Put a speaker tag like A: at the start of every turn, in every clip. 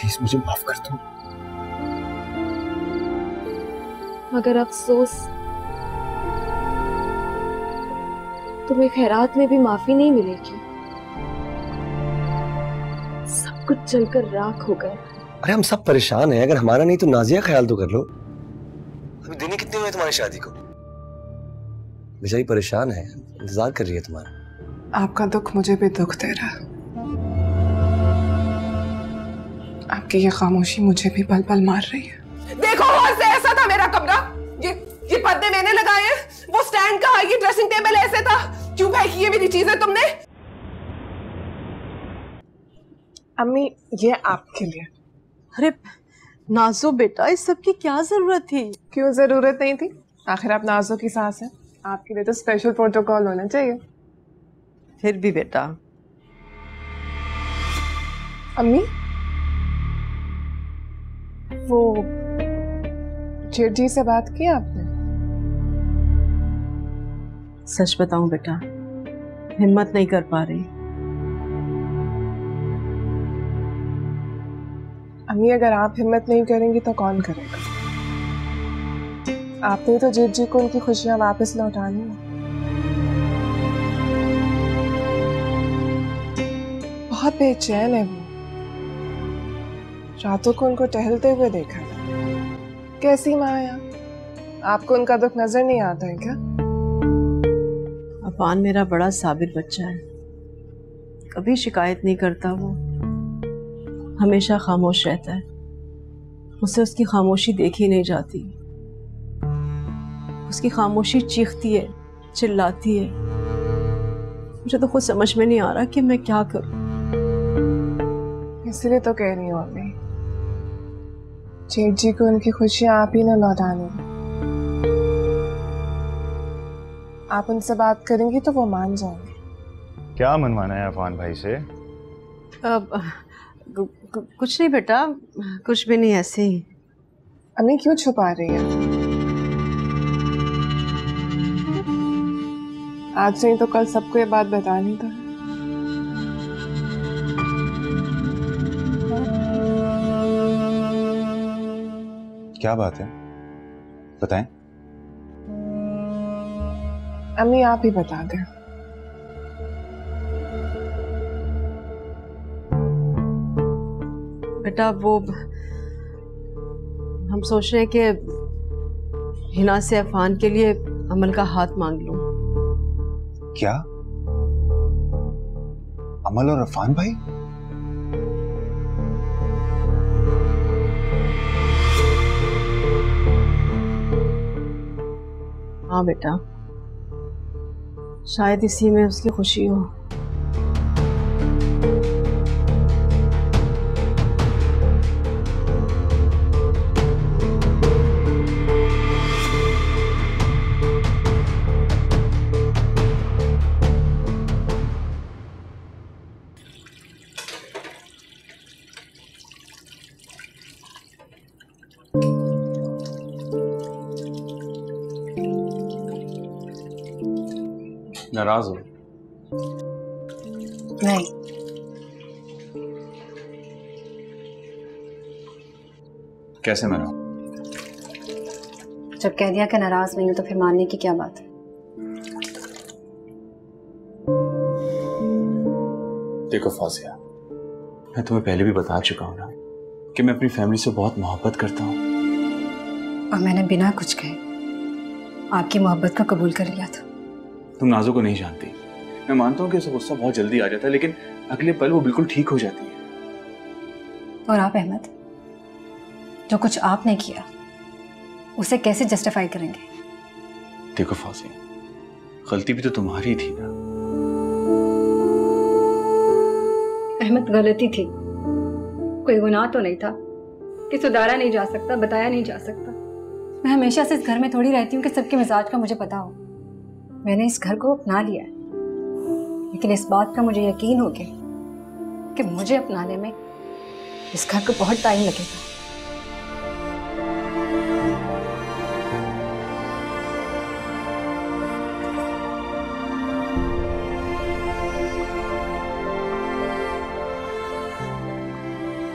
A: Please मुझे माफ कर दो।
B: मगर अफसोस, तुम्हें खैरात में भी माफी नहीं मिलेगी। सब कुछ जलकर राख हो गया।
A: अरे हम सब परेशान हैं, अगर हमारा नहीं तो नाजिया ख्याल तो कर लो। अभी दिन ही कितने हुए तुम्हारी शादी को? बेचारी परेशान है, इंतजार कर रही है तुम्हारा।
C: आपका दुख मुझे भी दुख दे रहा है। आपकी ये खामोशी मुझे भी पल पल मार रही है।
D: देखो और से ऐसा था मेरा कमरा, ये पर्दे मैंने लगाए हैं, वो स्टैंड का ये ड्रेसिंग टेबल ऐसे था। क्यों भाई की ये मेरी चीजें तुमने?
C: अम्मी ये आपके लिए।
E: अरे नाजो बेटा, इस सब की क्या जरूरत थी?
C: क्यों जरूरत नहीं थी? आखिर आप नाजो की सास हैं, आपके लिए तो स्पेशल प्रोटोकॉल होना चाहिए।
E: फिर भी बेटा।
C: अम्मी वो जेठ जी से बात की आपने?
E: सच बताऊं बेटा, हिम्मत नहीं कर पा रही।
C: अम्मी अगर आप हिम्मत नहीं करेंगी तो कौन करेगा? आपने तो जेठ जी को उनकी खुशियां वापस लौटानी है। बहुत बेचैन है वो। रातों को उनको टहलते हुए देखा था। कैसी माया, आपको उनका दुख नजर नहीं आता है क्या?
E: अफान मेरा बड़ा साबिर बच्चा है, कभी शिकायत नहीं करता। वो हमेशा खामोश रहता है, उससे उसकी खामोशी देखी नहीं जाती। उसकी खामोशी चीखती है, चिल्लाती है। मुझे तो खुद समझ में नहीं आ रहा कि मैं क्या करूं।
C: इसलिए तो कह रही हूँ अम्मी, जेठ जी को उनकी खुशियां आप ही न लौटानी। आप उनसे बात करेंगी तो वो मान जाएंगे।
F: क्या मनवाना है अफान भाई से?
E: कुछ नहीं बेटा, कुछ भी नहीं, ऐसे ही।
C: अम्मी क्यों छुपा रही है? आज नहीं तो कल सबको ये बात बतानी तो है।
F: क्या बात है, बताएं।
C: अम्मी आप ही बता दें।
E: बेटा वो हम सोच रहे हैं कि हिना से अफान के लिए अमल का हाथ मांग लूं।
F: क्या? अमल और अफान भाई?
E: हाँ बेटा, शायद इसी में उसकी खुशी हो।
G: नाराज हो?
H: नहीं।
G: कैसे मना?
H: जब कह दिया कि नाराज नहीं हो तो फिर मानने की क्या बात है?
G: देखो फौजिया, मैं तुम्हें पहले भी बता चुका हूं ना कि मैं अपनी फैमिली से बहुत मोहब्बत करता हूं।
H: और मैंने बिना कुछ कहे आपकी मोहब्बत को कबूल कर लिया था।
G: तुम नाजो को नहीं जानती। मैं मानता हूँ कि उसे गुस्सा बहुत जल्दी आ जाता है, लेकिन अगले पल वो बिल्कुल ठीक हो जाती है।
H: और आप अहमद, जो कुछ आपने किया उसे कैसे जस्टिफाई करेंगे?
G: देखो फौजी, गलती भी तो तुम्हारी थी ना।
H: अहमद गलती थी, कोई गुनाह तो नहीं था कि सुधारा नहीं जा सकता, बताया नहीं जा सकता। मैं हमेशा से इस घर में थोड़ी रहती हूँ कि सबके मिजाज का मुझे पता हो। मैंने इस घर को अपना लिया है, लेकिन इस बात का मुझे यकीन हो गया कि मुझे अपनाने में इस घर को बहुत टाइम लगेगा।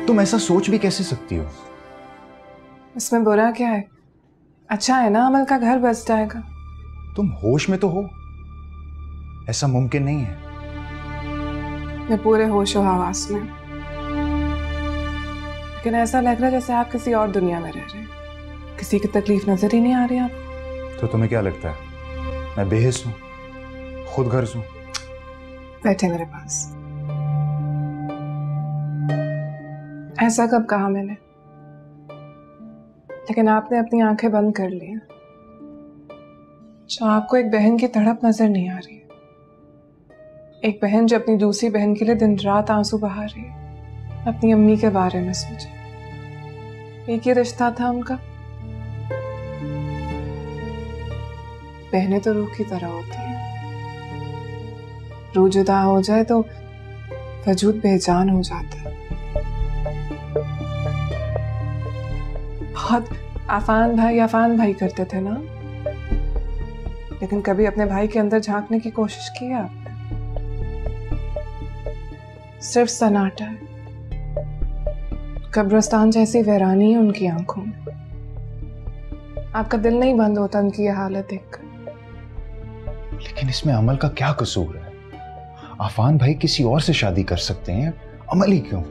F: तुम ऐसा सोच भी कैसे सकती हो?
C: इसमें बुरा क्या है? अच्छा है ना, अमल का घर बस जाएगा।
F: तुम होश में तो हो, ऐसा मुमकिन नहीं है।
C: मैं पूरे होशो हवास में, लेकिन ऐसा लग रहा है जैसे आप किसी और दुनिया में रह रहे हैं। किसी की तकलीफ नजर ही नहीं आ रही आपको।
F: तो तुम्हें क्या लगता है मैं बेहिस हूं, खुद गर्ज हूं?
C: बैठे मेरे पास। ऐसा कब कहा मैंने? लेकिन आपने अपनी आंखें बंद कर ली। जो आपको एक बहन की तड़प नजर नहीं आ रही है, एक बहन जो अपनी दूसरी बहन के लिए दिन रात आंसू बहा रही है। अपनी अम्मी के बारे में सोचे, एक ही रिश्ता था उनका। बहनें तो रूह की तरह होती हैं, रूह जुदा हो जाए तो वजूद बेजान हो जाता है। बहुत आफान भाई करते थे ना, लेकिन कभी अपने भाई के अंदर झांकने की कोशिश की है आपने? सिर्फ सन्नाटा है, कब्रिस्तान जैसी वीरानी है उनकी आंखों में। आपका दिल नहीं बंद होता उनकी यह हालत देखकर।
F: लेकिन इसमें अमल का क्या कसूर है? आफान भाई किसी और से शादी कर सकते हैं, अमल ही क्यों?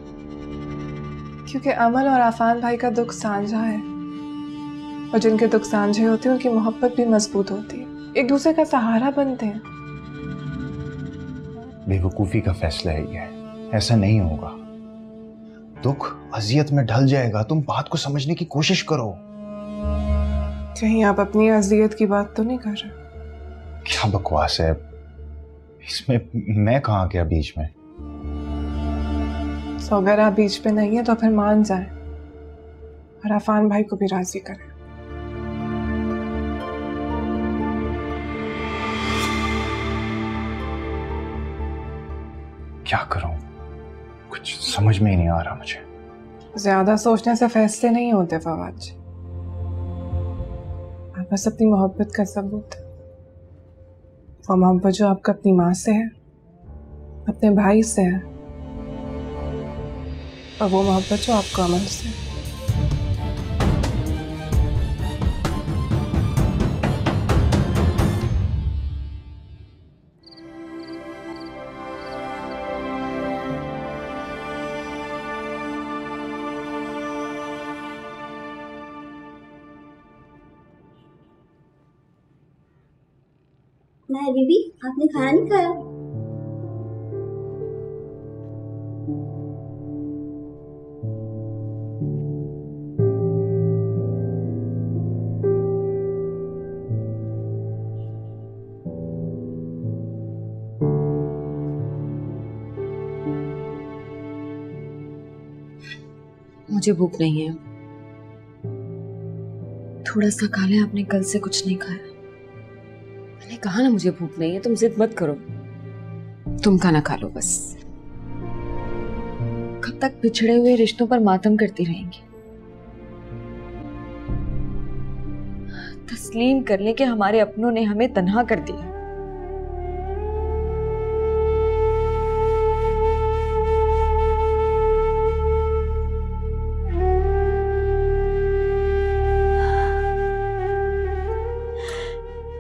C: क्योंकि अमल और आफान भाई का दुख साझा है, और जिनके दुख साझे होते हैं उनकी मोहब्बत भी मजबूत होती है, एक दूसरे का सहारा बनते हैं।
F: बेवकूफी का फैसला है ये, ऐसा नहीं होगा। दुख अजियत में ढल जाएगा, तुम बात को समझने की कोशिश करो।
C: कहीं आप अपनी अजियत की बात तो नहीं कर रहे?
F: क्या बकवास है, इसमें मैं कहाँ गया बीच में?
C: तो अगर आप बीच पे नहीं है तो फिर मान जाए और आफान भाई को भी राजी करें।
F: क्या करूं, कुछ समझ में ही नहीं आ रहा मुझे।
C: ज्यादा सोचने से फैसले नहीं होते फवाद जी। आप बस अपनी मोहब्बत का सबूत है, वो मोहब्बत जो आपका अपनी माँ से है, अपने भाई से है, और वो मोहब्बत जो आपको अमल से है।
I: नहीं बीबी, आपने खाना नहीं खाया?
B: मुझे भूख नहीं है। थोड़ा सा खा ले, आपने कल से कुछ नहीं खाया। मैंने कहा ना मुझे भूख नहीं है, तुम जिद मत करो। तुम खाना खा लो बस। कब तक बिछड़े हुए रिश्तों पर मातम करती रहेंगी? तस्लीम कर ले कि हमारे अपनों ने हमें तन्हा कर दिया।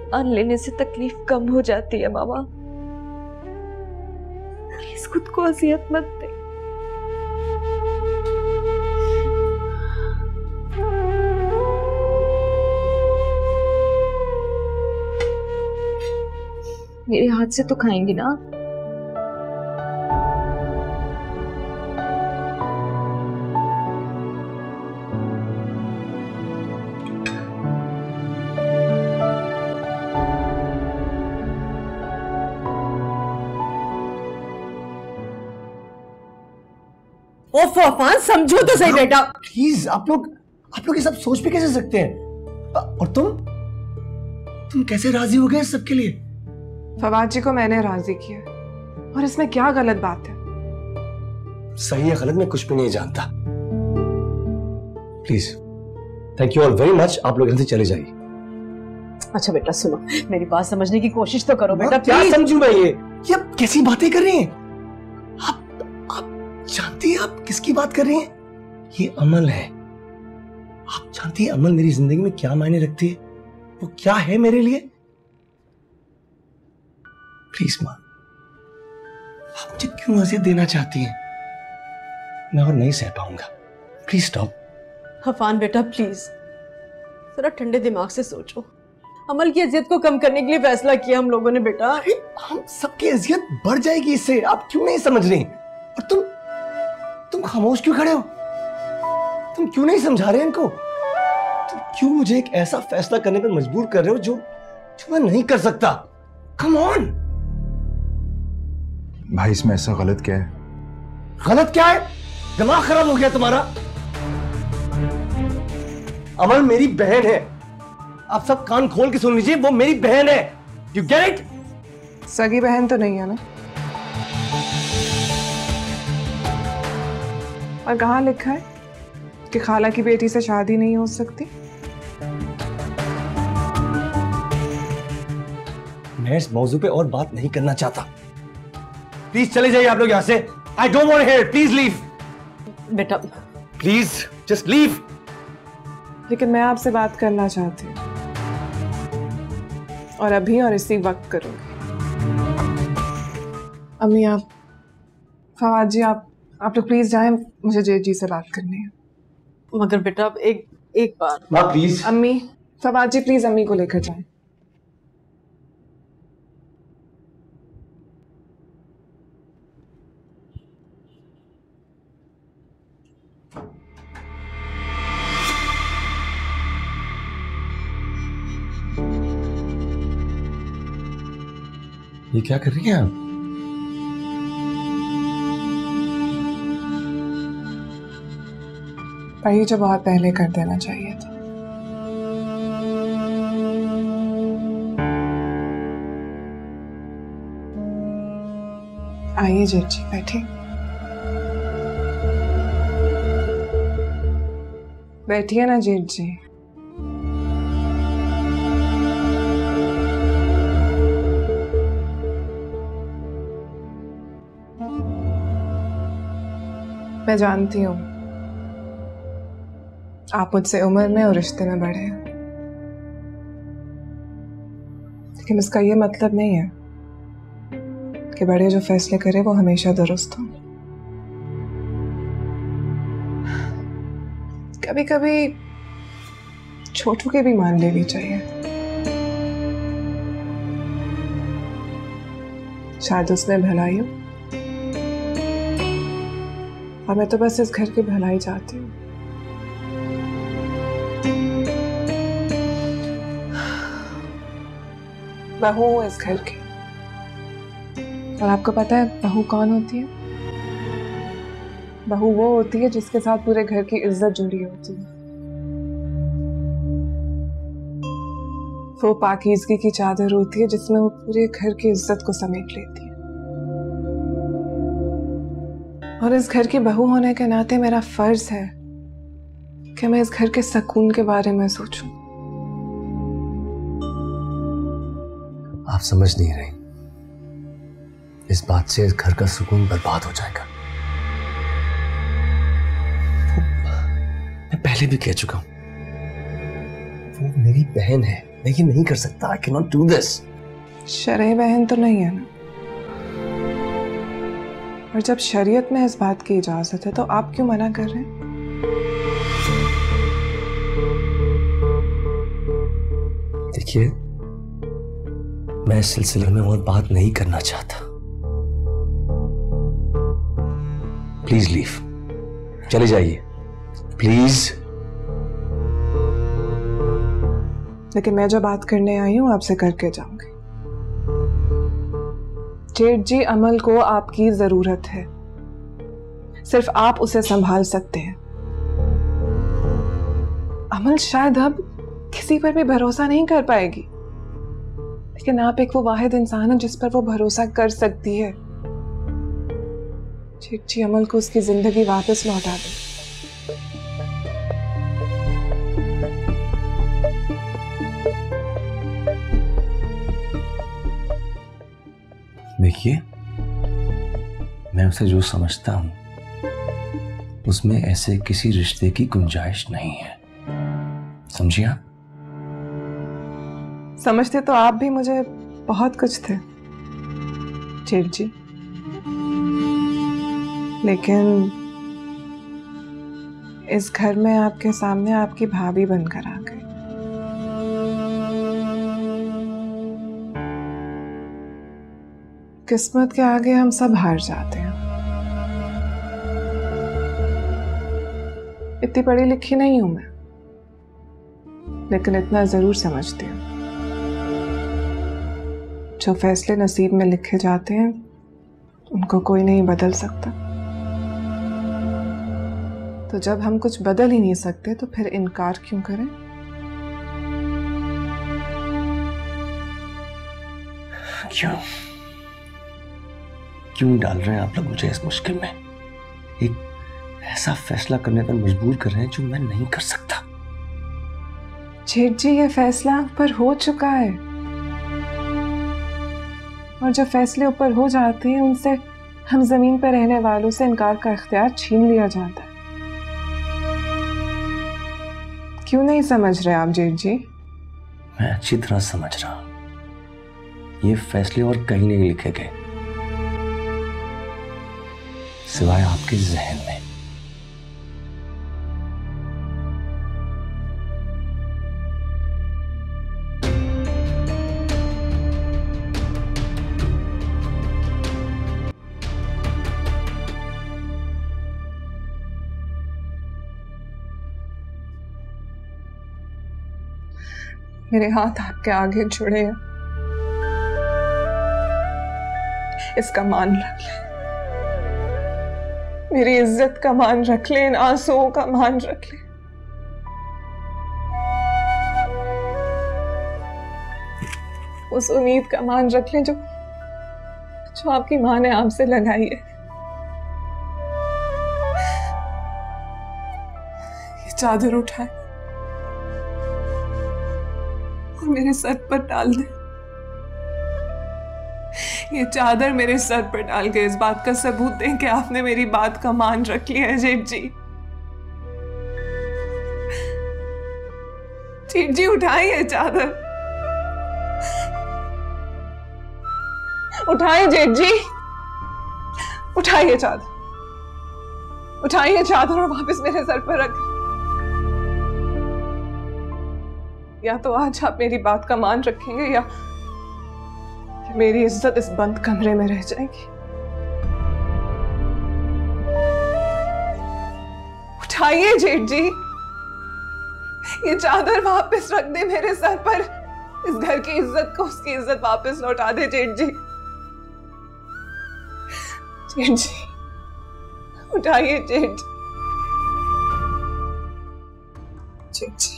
B: जान लेने से तकलीफ कम हो जाती है मामा। प्लीज खुद को अजियत मत दे। मेरे हाथ से तो खाएंगी ना?
E: ओफ अफान, समझो तो सही बेटा।
A: प्लीज आप लोग ये सब सोच भी कैसे सकते हैं? और तुम कैसे राजी हो गए इस सब के लिए?
C: फवाद जी को मैंने राजी किया, और इसमें क्या गलत बात है?
A: सही है गलत मैं कुछ भी नहीं जानता। Please thank you all very much. आप लोग यहाँ से चले जाइए।
E: अच्छा बेटा सुनो, मेरी बात समझने की कोशिश तो करो बेटा।
A: क्या समझूं मैं ये आप कैसी बातें कर रही हैं? आप जानती हैं आप किसकी बात कर रही हैं? ये अमल है। आप जानती हैं अमल मेरी जिंदगी में क्या मायने रखती है? वो क्या है मेरे लिए? प्लीज मां, आप मुझे क्यों अजियत देना चाहती हैं? मैं और नहीं सह पाऊंगा। Please stop.
E: अफान बेटा प्लीज जरा ठंडे दिमाग से सोचो। अमल की अजियत को कम करने के लिए फैसला किया हम लोगों ने बेटा।
A: हम सबकी अजियत बढ़ जाएगी इससे, आप क्यों नहीं समझ रही? और तुम खामोश क्यों खड़े हो? तुम क्यों नहीं समझा रहे इनको? तुम क्यों मुझे एक ऐसा फैसला करने पर मजबूर कर रहे हो जो मैं नहीं कर सकता? Come on.
F: भाई इसमें ऐसा गलत क्या है?
A: गलत क्या है? दिमाग खराब हो गया तुम्हारा? अमल मेरी बहन है, आप सब कान खोल के सुन लीजिए, वो मेरी बहन है। You get it?
C: सगी बहन तो नहीं है ना? और कहाँ लिखा है कि खाला की बेटी से शादी नहीं हो सकती?
A: मैं इस मौजू पे और बात नहीं करना चाहता। प्लीज चले जाइए आप लोग यहां से। I don't want to hear. Please leave.
E: बेटा
A: प्लीज जस्ट लीव।
C: लेकिन मैं आपसे बात करना चाहती हूँ, और अभी और इसी वक्त करूंगी। अम्मी आप, फवाद जी आप लोग प्लीज जाएं, मुझे जेठ जी से बात करनी है।
E: मगर बेटा अब एक बार
A: माँ प्लीज।
C: अम्मी, फवाद जी प्लीज अम्मी को लेकर जाएं।
A: ये क्या कर रही हैं आप?
C: वही जो बहुत पहले कर देना चाहिए था। आइए जेठ जी बैठिए। बैठिए ना जेठ जी। मैं जानती हूँ आप मुझसे उम्र में और रिश्ते में बड़े हैं, लेकिन इसका ये मतलब नहीं है कि बड़े जो फैसले करे वो हमेशा दुरुस्त हों। कभी कभी छोटों की भी मान लेनी चाहिए। शायद उसमें भलाई हो, और मैं तो बस इस घर की भलाई चाहती हूँ। बहू हूँ इस घर की, और आपको पता है बहू कौन होती है? बहू वो होती है जिसके साथ पूरे घर की इज्जत जुड़ी होती है। वो पाकीज़गी की चादर होती है जिसमें वो पूरे घर की इज्जत को समेट लेती है। और इस घर की बहू होने के नाते मेरा फर्ज है कि मैं इस घर के सुकून के बारे में सोचूं।
A: आप समझ नहीं रही, इस बात से इस घर का सुकून बर्बाद हो जाएगा। मैं पहले भी कह चुका हूं, वो मेरी बहन है, मैं ये नहीं कर सकता। I cannot do this।
C: शरई बहन तो नहीं है ना, और जब शरीयत में इस बात की इजाजत है तो आप क्यों मना कर रहे हैं?
A: देखिए, मैं इस सिलसिले में और बात नहीं करना चाहता। प्लीज लीव, चले जाइए प्लीज।
C: लेकिन मैं जो बात करने आई हूं आपसे करके जाऊंगी। जेठ जी, अमल को आपकी जरूरत है, सिर्फ आप उसे संभाल सकते हैं। अमल शायद अब किसी पर भी भरोसा नहीं कर पाएगी, लेकिन आप एक वो वाहिद इंसान हैं जिस पर वो भरोसा कर सकती है। जेठ जी, अमल को उसकी जिंदगी वापस लौटा दे।
A: देखिए, मैं उसे जो समझता हूं उसमें ऐसे किसी रिश्ते की गुंजाइश नहीं है, समझी आप?
C: समझते तो आप भी मुझे बहुत कुछ थे जेठ जी, लेकिन इस घर में आपके सामने आपकी भाभी बनकर आ गई। किस्मत के आगे हम सब हार जाते हैं। इतनी पढ़ी लिखी नहीं हूं मैं, लेकिन इतना जरूर समझती हूँ, जो फैसले नसीब में लिखे जाते हैं उनको कोई नहीं बदल सकता। तो जब हम कुछ बदल ही नहीं सकते तो फिर इनकार क्यों करें?
A: क्यों डाल रहे हैं आप लोग मुझे इस मुश्किल में? एक ऐसा फैसला करने पर मजबूर कर रहे हैं जो मैं नहीं कर सकता।
C: जेठ जी, ये फैसला ऊपर हो चुका है, और जो फैसले ऊपर हो जाते हैं उनसे हम जमीन पर रहने वालों से इनकार का इख्तियार छीन लिया जाता है। क्यों नहीं समझ रहे आप जेठ जी?
A: मैं अच्छी तरह समझ रहा हूं। ये फैसले और कहीं नहीं लिखे गए सिवाय आपके जहन में।
C: मेरे हाथ आपके आगे जुड़े हैं, इसका मान रख ले, मेरी इज्जत का मान रख ले, इन आंसुओं का मान रख ले। उस उम्मीद का मान रख ले जो आपकी माँ ने आपसे लगाई है। ये चादर उठाए और मेरे सर पर डाल दे। ये चादर मेरे सर पर डाल के इस बात का सबूत दें कि आपने मेरी बात का मान रख लिया है जेठ जी। जेठ जी, उठाइए ये चादर, उठाइए जेठ जी, उठाइए चादर, उठाइए चादर और वापस मेरे सर पर रख। या तो आज आप मेरी बात का मान रखेंगे या मेरी इज्जत इस बंद कमरे में रह जाएगी। उठाइए जेठ जी, ये चादर वापस रख दे मेरे सर पर। इस घर की इज्जत को उसकी इज्जत वापस लौटा दे जेठ जी। जेठ जी, उठाइए जेठ जी।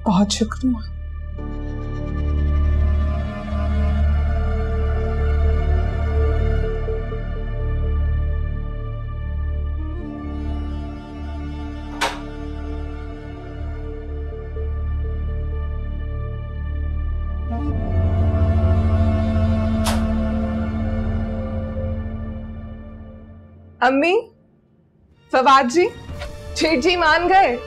C: बहुत शुक्रिया। अम्मी, फवाद जी, जेठ जी मान गए।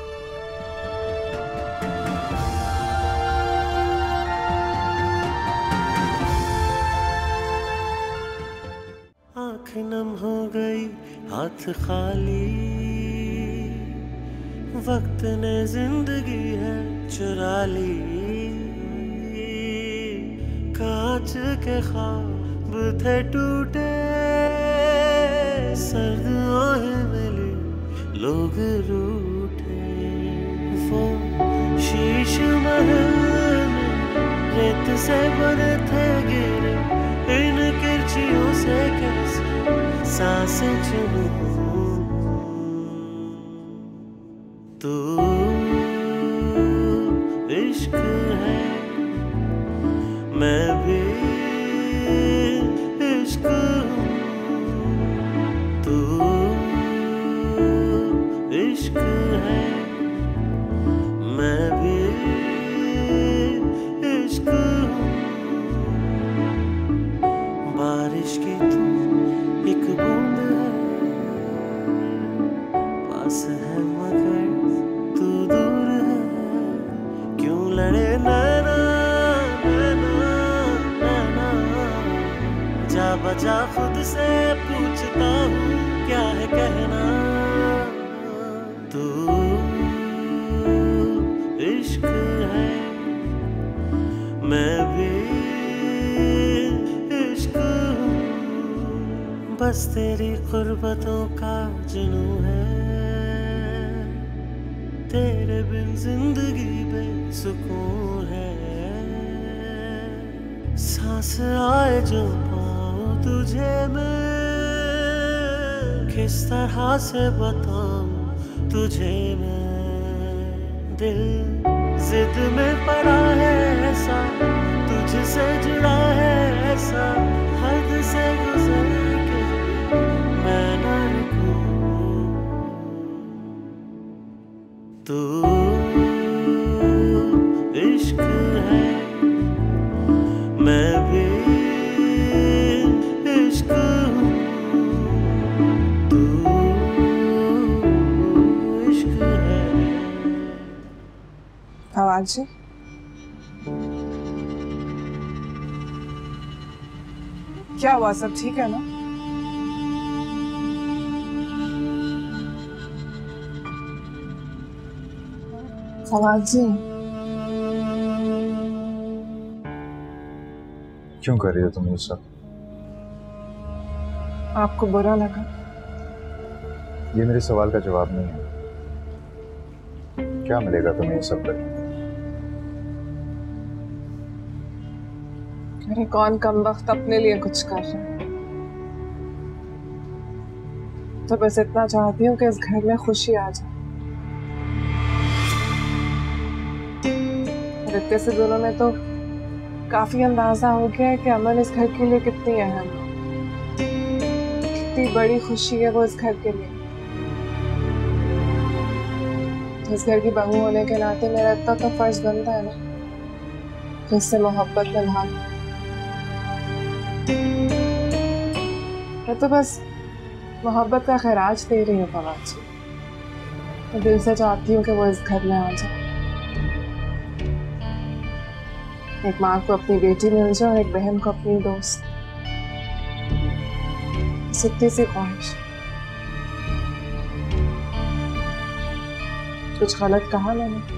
J: नम हो गई हाथ खाली, वक्त ने जिंदगी है चुरा ली। कांच के ख्वाब थे टूटे, सर्द आहें मिली, लोग रूठे। वो शीश महल में रेत से बने थे गिरे, इन किरचियों से कैसे सांसें चुनूं। तू इश्क है, मैं भी इश्क हूँ। तू इश्क है, मैं भी इश्क हूँ। बारिश की तू एक बूंद है, पास है मगर तू दूर है। क्यों लड़े नैना नैना नैना, जा बजा खुद से पूछता हूँ क्या है कहना। तू इश्क है, मैं भी इश्क हूँ। बस तेरी कुर्बतों का जुनू है, तेरे बिन जिंदगी बेसुकून है। सांस आए जो पाऊं तुझे मैं, किस तरह से बताऊं तुझे मैं। दिल जिद में पड़ा है ऐसा, तुझसे जुड़ा है ऐसा, हद से गुजर के मैं न रुकूं। तू इश्क है, मैं भी इश्क हूँ। तू इश्क है।
C: फवाद जी, क्या हुआ? सब ठीक है ना? फवाद जी,
F: क्यों कर रही हो तुम ये सब?
C: आपको बुरा लगा?
F: ये मेरे सवाल का जवाब नहीं है। क्या मिलेगा तुम्हें ये सब करके?
C: अरे कौन कम वक्त अपने लिए कुछ कर रहा है। तो बस इतना चाहती हूँ कि इस घर में खुशी आ जाए। रित्ते से दोनों में तो काफी अंदाजा हो गया है कि अमन इस घर के लिए कितनी अहम है, कितनी बड़ी खुशी है वो इस घर के लिए। तो इस घर की बहू होने के नाते मेरा इतना तो फर्ज बनता है ना कि उससे मोहब्बत में भाग। मैं तो बस मोहब्बत का खैराज दे रही हूँ फवाद जी। मैं दिल से चाहती हूँ कि वो इस घर में आ जाए, एक माँ को अपनी बेटी मिल जाए और एक बहन को अपनी दोस्त। इतनी सी ख्वाहिश। कुछ गलत कहा मैंने?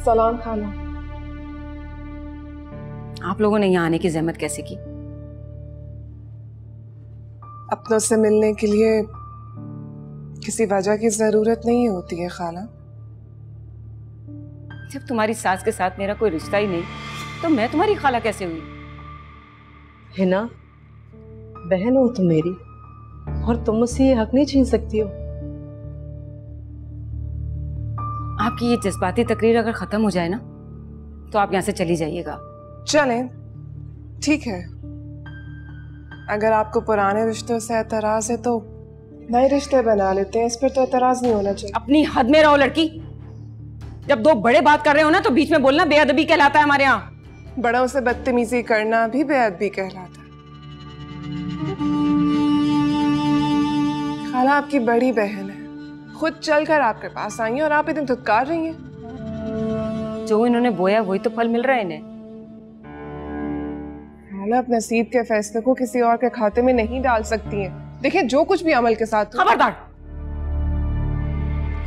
C: सलाम खाला।
B: आप लोगों ने यहाँ आने की जहमत कैसे की?
C: अपनों से मिलने के लिए किसी वजह की जरूरत नहीं होती है खाला।
B: जब तुम्हारी सास के साथ मेरा कोई रिश्ता ही नहीं तो मैं तुम्हारी खाला कैसे हुई?
E: हिना, बहन हो तुम मेरी, और तुम मुझसे ये हक नहीं छीन सकती हो।
B: आपकी ये जज्बाती तकरीर अगर खत्म हो जाए ना तो आप यहाँ से चली जाइएगा।
C: चलें, ठीक है। अगर आपको पुराने रिश्तों से एतराज है तो नए रिश्ते बना लेते हैं, इस पर तो एतराज नहीं होना चाहिए।
B: अपनी हद में रहो लड़की। जब दो बड़े बात कर रहे हो ना तो बीच में बोलना बेअदबी कहलाता है हमारे यहाँ।
C: बड़ों से बदतमीजी करना भी बेअदबी कहलाता है। खाला आपकी बड़ी बहन है, खुद चलकर आपके पास आई है और आप इतनी धुतकार रही हैं।
B: जो इन्होंने बोया वही तो फल मिल रहा है इन्हें।
C: खाला आप नसीब के फैसले को किसी और के खाते में नहीं डाल सकती हैं। देखिए जो कुछ भी अमल के साथ
D: खबरदार,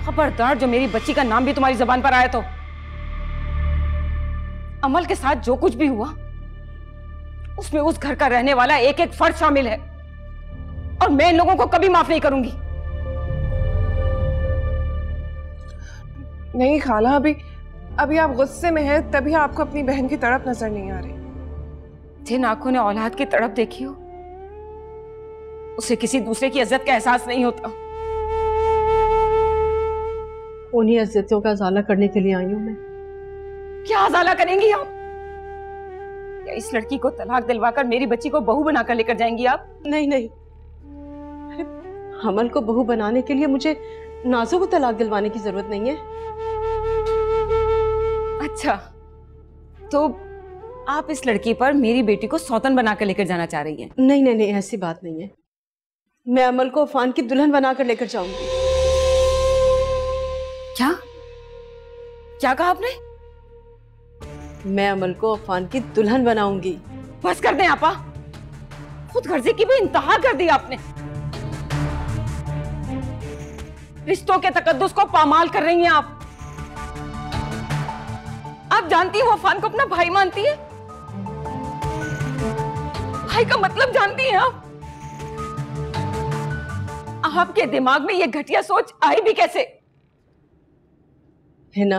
D: खबरदार, जो मेरी बच्ची का नाम भी तुम्हारी जबान पर आया तो अमल के साथ जो कुछ भी हुआ उसमें उस घर का रहने वाला एक एक फर्द शामिल है और मैं इन लोगों को कभी माफ नहीं करूंगी।
C: नहीं खाला, अभी आप गुस्से में हैं, तभी आपको अपनी बहन की तड़प नजर नहीं आ रही।
D: जिन आंखों ने औलाद की तड़प देखी हो उसे किसी दूसरे की इज्जत का एहसास नहीं होता।
E: उन्हीं इज्जतों का अजाला करने के लिए आई हूं मैं।
D: क्या अजाला करेंगी आप? या इस लड़की को तलाक दिलवाकर मेरी बच्ची को बहू बनाकर लेकर जाएंगी आप?
E: नहीं नहीं, अमल को बहू बनाने के लिए मुझे नाज़ो को तलाक दिलवाने की जरूरत नहीं है।
D: अच्छा, तो आप इस लड़की पर मेरी बेटी को सौतन बनाकर लेकर जाना चाह रही हैं?
E: नहीं नहीं नहीं, ऐसी बात नहीं है। मैं अमल को अफान की दुल्हन बनाकर लेकर जाऊंगी।
D: क्या क्या कहा आपने?
E: मैं अमल को अफान की दुल्हन बनाऊंगी।
D: बस कर दें आपा, खुद गर्जी की भी इंतहा कर दी आपने। रिश्तों के तकद्दुस को पामाल कर रही हैं आप। आप जानती हैं वो अफान को अपना भाई मानती है। भाई का मतलब जानती हैं आप? आपके दिमाग में ये घटिया सोच आई भी कैसे?
E: है ना,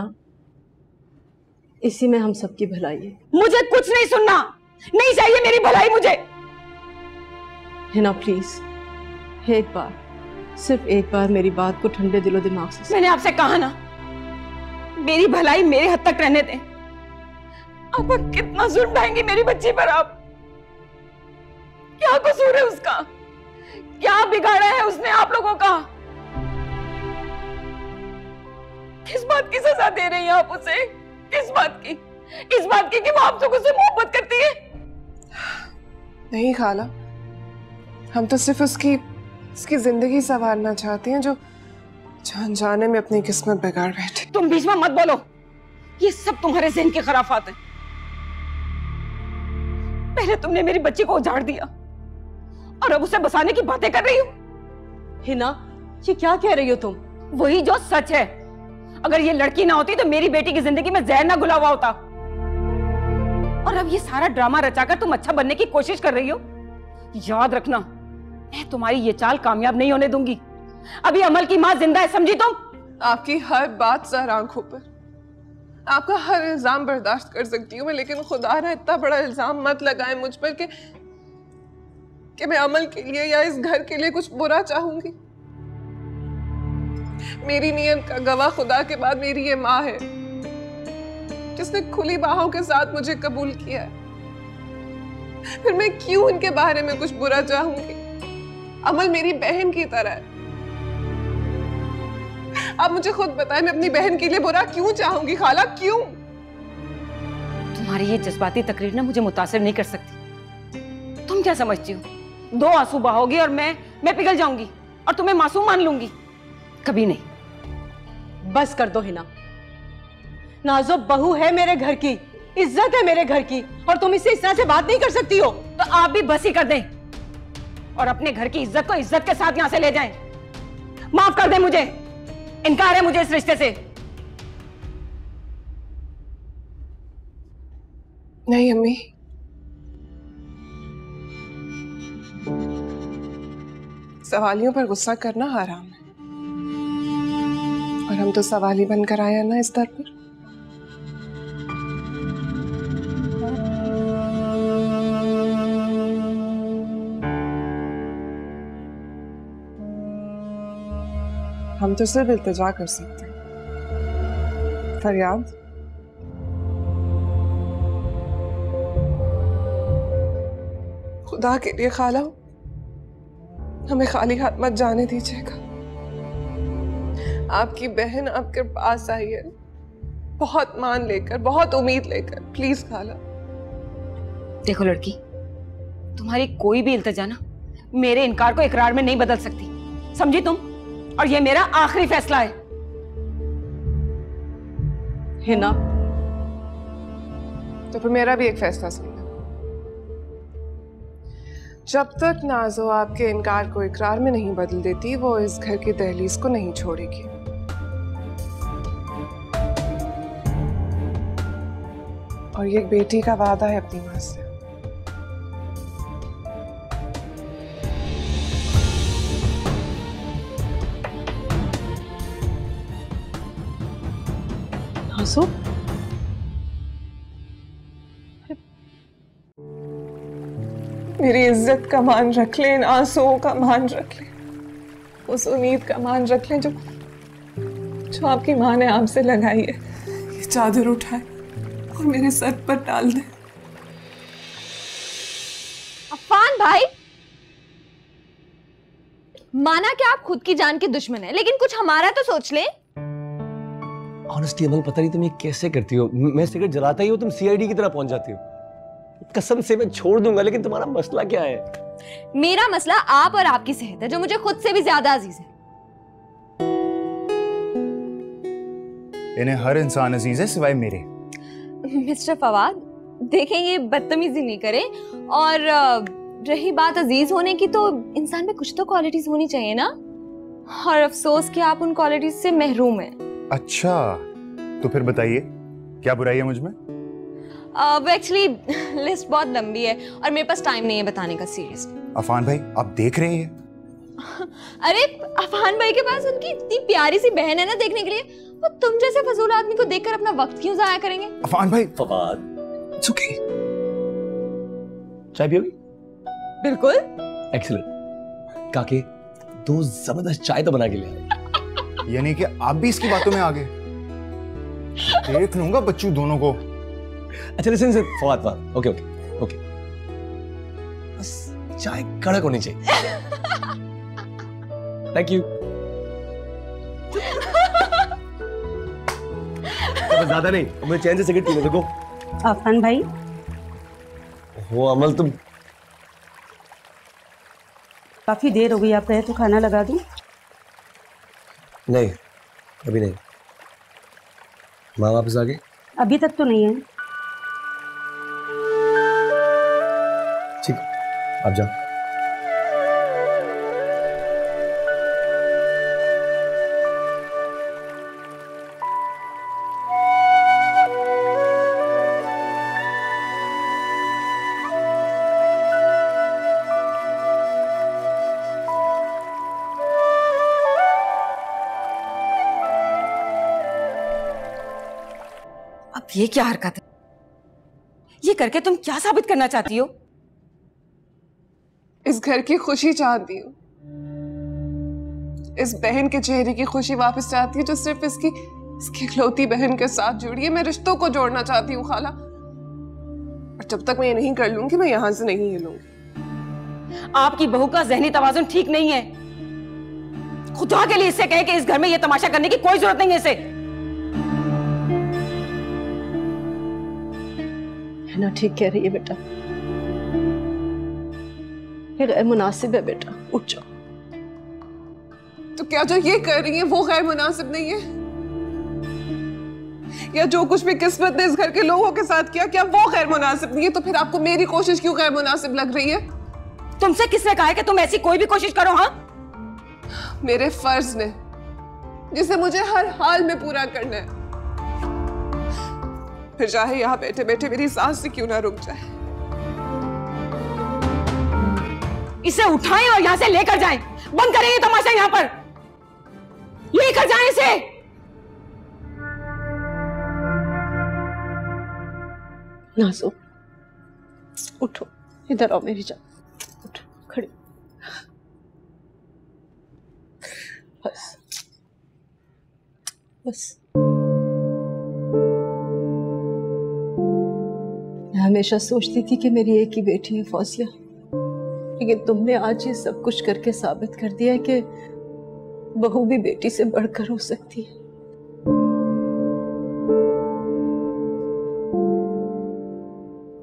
E: इसी में हम सबकी भलाई है।
D: मुझे कुछ नहीं सुनना, नहीं चाहिए मेरी भलाई मुझे।
E: है ना, प्लीज एक बार, सिर्फ एक बार मेरी बात को ठंडे दिलो दिमाग से।
D: मैंने आपसे कहा ना, मेरी भलाई मेरे हद तक रहने दें। अब कितना जुल्म ढाएंगी मेरी बच्ची पर आप? क्या कसूर है उसका? क्या बिगाड़ा है उसने आप लोगों का? किस बात की सजा दे रही हैं आप उसे? किस बात की? इस बात की कि वो आप लोगों से मोहब्बत करती है?
C: नहीं खाला, हम तो सिर्फ उसकी जिंदगी संवारना चाहते हैं जो अनजाने में अपनी किस्मत बिगाड़ बैठे।
D: तुम बीच में मत बोलो, ये सब तुम्हारे ज़हन के खराफात हैं। पहले तुमने मेरी बच्ची को उजाड़ दिया और अब उसे बसाने की बातें कर रही हो।
E: हिना, ये क्या कह रही हो तुम?
D: वही जो सच है। अगर ये लड़की ना होती तो मेरी बेटी की जिंदगी में जहर ना घुला हुआ होता। और अब ये सारा ड्रामा रचाकर तुम अच्छा बनने की कोशिश कर रही हो। याद रखना, मैं तुम्हारी ये चाल कामयाब नहीं होने दूंगी। अभी अमल की माँ जिंदा है, समझी तुम?
C: आपकी हर बात सर आंखों पर, आपका हर इल्जाम बर्दाश्त कर सकती हूँ मैं, लेकिन खुदा ना इतना बड़ा इल्जाम मत लगाए मुझ पर कि मैं अमल के लिए या इस घर के लिए कुछ बुरा चाहूंगी। मेरी नीयत का गवाह खुदा के बाद मेरी ये माँ है, जिसने खुली बाहों के साथ मुझे कबूल किया है। फिर मैं क्यों इनके बारे में कुछ बुरा चाहूंगी? अमल मेरी बहन की तरह है। आप मुझे खुद बताएं, मैं अपनी बहन के लिए बुरा क्यों चाहूंगी खाला, क्यों?
D: तुम्हारी ये जज्बाती तकरीर ना मुझे मुतासिर नहीं कर सकती। तुम क्या समझती हो, 2 आंसू बहाओगी और मैं पिघल जाऊंगी और तुम्हें मासूम मान लूंगी? कभी नहीं।
E: बस कर दो हिना, नाज़ो बहू है मेरे घर की, इज्जत है मेरे घर की, और तुम इससे इस तरह से बात नहीं कर सकती हो।
D: तो आप भी बस ही कर दें और अपने घर की इज्जत को इज्जत के साथ यहां से ले जाएं। माफ कर दें मुझे, इनकार है मुझे इस रिश्ते से।
C: नहीं अम्मी, सवालियों पर गुस्सा करना हराम है, और हम तो सवाली बनकर आए हैं ना इस दर पर। हम तो सिर्फ इल्तिजा कर सकते हैं, फरियाद। खुदा के लिए खाला, हमें खाली हाथ मत जाने दीजिएगा। आपकी बहन आपके पास आई है बहुत मान लेकर, बहुत उम्मीद लेकर। प्लीज खाला।
D: देखो लड़की, तुम्हारी कोई भी इल्तिजा ना मेरे इनकार को इकरार में नहीं बदल सकती, समझी तुम? और ये मेरा आखिरी फैसला है।
E: हिना,
C: तो फिर मेरा भी एक फैसला सुन लो। जब तक नाज़ो आपके इनकार को इकरार में नहीं बदल देती, वो इस घर की दहलीज को नहीं छोड़ेगी। और ये एक बेटी का वादा है अपनी माँ से।
E: नाज़ो,
C: मेरी इज्जत का मान रख लें, इन आंसुओं का मान रख लें, उस उम्मीद का मान रख लें जो आपकी माँ ने आपसे लगाई है। ये चादर उठाए और मेरे सर पर डाल दे।
K: अफान भाई, माना कि आप खुद की जान के दुश्मन हैं, लेकिन कुछ हमारा तो सोच ले।
A: ऑनेस्टली अमल, पता नहीं तुम ये कैसे करती हो। मैं सिगरेट जलाता ही हूँ, तुम सीआईडी की तरह पहुंच जाती हो। कसम से मैं छोड़ दूंगा, लेकिन तुम्हारा मसला क्या है?
K: मेरा मसला आप और आपकी सेहत है, जो मुझे खुद से भी ज्यादा अजीज है।
F: इन्हें हर इंसान अजीज है सिवाय मेरे।
K: मिस्टर फवाद, देखें ये बदतमीजी नहीं करें। और रही बात अजीज होने की, तो इंसान में कुछ तो क्वालिटीज होनी चाहिए ना। और अफसोस कि आप उन क्वालिटीज से महरूम हैं।
F: अच्छा, तो फिर बताइए क्या बुराई है मुझ में?
K: वो एक्चुअली लिस्ट बहुत लंबी है और मेरे पास टाइम नहीं है बताने का। सीरियसली
F: अफान भाई, आप देख रहे हैं?
K: अरे अफान भाई के पास उनकी इतनी प्यारी सी बहन है ना देखने के लिए, वो तुम जैसे फजूल आदमी को देखकर अपना वक्त क्यों जाया करेंगे?
F: अफान भाई।
A: Fawad, it's okay. चाय पियोगी?
K: बिल्कुल।
A: एक्सीलेंट। काके, 2 जबरदस्त चाय तो बना के ले आए।
F: यानी कि आप भी इसकी बातों में आ गए? देख लूंगा बच्चों दोनों को।
A: अच्छा listen Fawad, okay okay okay, बस चाय कड़क होनी चाहिए। Thank you. ज्यादा नहीं, मैं चैन से सिगरेट पीने दो।
E: अफान भाई।
A: हो अमल, तुम
E: काफी देर हो गई, आप कहे तो खाना लगा दूं?
A: नहीं, अभी नहीं। माँ वापस आ गई?
E: अभी तक तो नहीं है।
A: ठीक, आप जाओ।
D: अब ये क्या हरकत है? ये करके तुम क्या साबित करना चाहती हो?
C: इस घर की खुशी चाहती हूँ, इस बहन के चेहरे की खुशी वापस चाहती हूँ जो सिर्फ इसकी इकलौती बहन के साथ जुड़ी है। मैं रिश्तों को जोड़ना चाहती हूँ खाला, और जब तक मैं ये नहीं कर लूंगी मैं यहां से नहीं हिलूंगी।
D: आपकी बहू का ज़हनी तवाज़ुन ठीक नहीं है। खुदा के लिए इससे कहें कि इस घर में ये तमाशा करने की कोई जरूरत नहीं है इसे।
E: है ना, ठीक कह रही है बेटा, ये गैर मुनासिब है बेटा, उठ जाओ।
C: तो क्या जो ये कर रही है वो गैर मुनासिब नहीं है? या जो कुछ भी किस्मत ने इस घर के लोगों के साथ किया, क्या वो गैर मुनासिब नहीं है? तो फिर आपको मेरी कोशिश क्यों गैर मुनासिब लग रही है?
D: तुमसे किसने कहा है कि तुम ऐसी कोई भी कोशिश करो? हाँ,
C: मेरे फर्ज ने, जिसे मुझे हर हाल में पूरा करना है। फिर चाहे यहाँ बैठे बैठे मेरी सांस से क्यों ना रुक जाए।
D: इसे उठाएं और यहाँ से लेकर जाएं। बंद करें ये तमाशा यहाँ पर। लेकर जाएं इसे।
E: नाज़ो, उठो, इधर आओ मेरी जान, उठो, खड़ी। बस बस। मैं हमेशा सोचती थी कि मेरी एक ही बेटी है फौजिया, लेकिन तुमने आज ये सब कुछ करके साबित कर दिया है कि बहू भी बेटी से बढ़कर हो सकती है।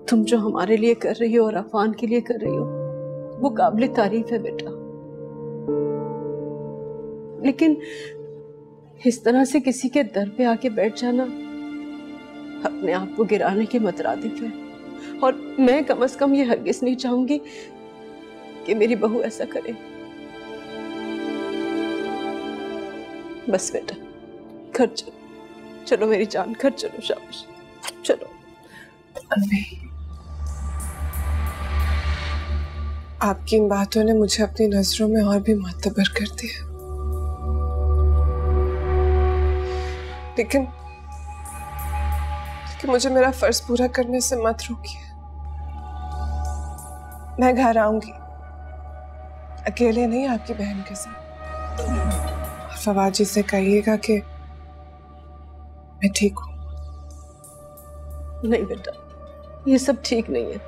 E: तुम जो हमारे लिए कर रही हो और अफान के लिए कर रही हो, वो काबिल तारीफ है बेटा, लेकिन इस तरह से किसी के दर पे आके बैठ जाना अपने आप को गिराने के मुतरादिफ है। और मैं कम से कम ये हरगिज नहीं चाहूंगी कि मेरी बहू ऐसा करे। बस बेटा घर चलो, चलो मेरी जान, घर चलो, शाबाश चलो।
C: अम्मी, आपकी इन बातों ने मुझे अपनी नजरों में और भी मातबर कर दिया, लेकिन मुझे मेरा फर्ज पूरा करने से मत रोकिए। मैं घर आऊंगी, अकेले नहीं, आपकी बहन के साथ। और फवाद जी से कहिएगा कि मैं ठीक हूं।
E: नहीं बेटा, ये सब ठीक नहीं है,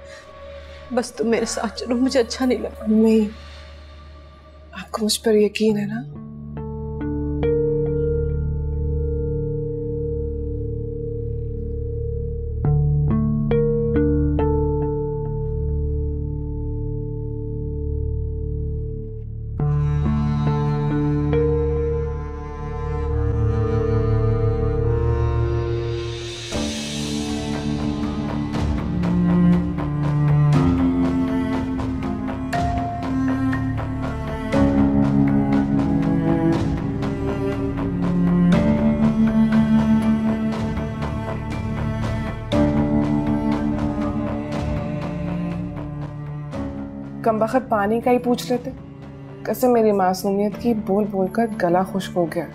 E: बस तुम मेरे साथ चलो, मुझे अच्छा नहीं लगा।
C: अम्मी, आपको मुझ पर यकीन है ना? कम बखत पानी का ही पूछ लेते, कैसे मेरी मासूमियत की बोल बोल कर गला खुश्क हो गया।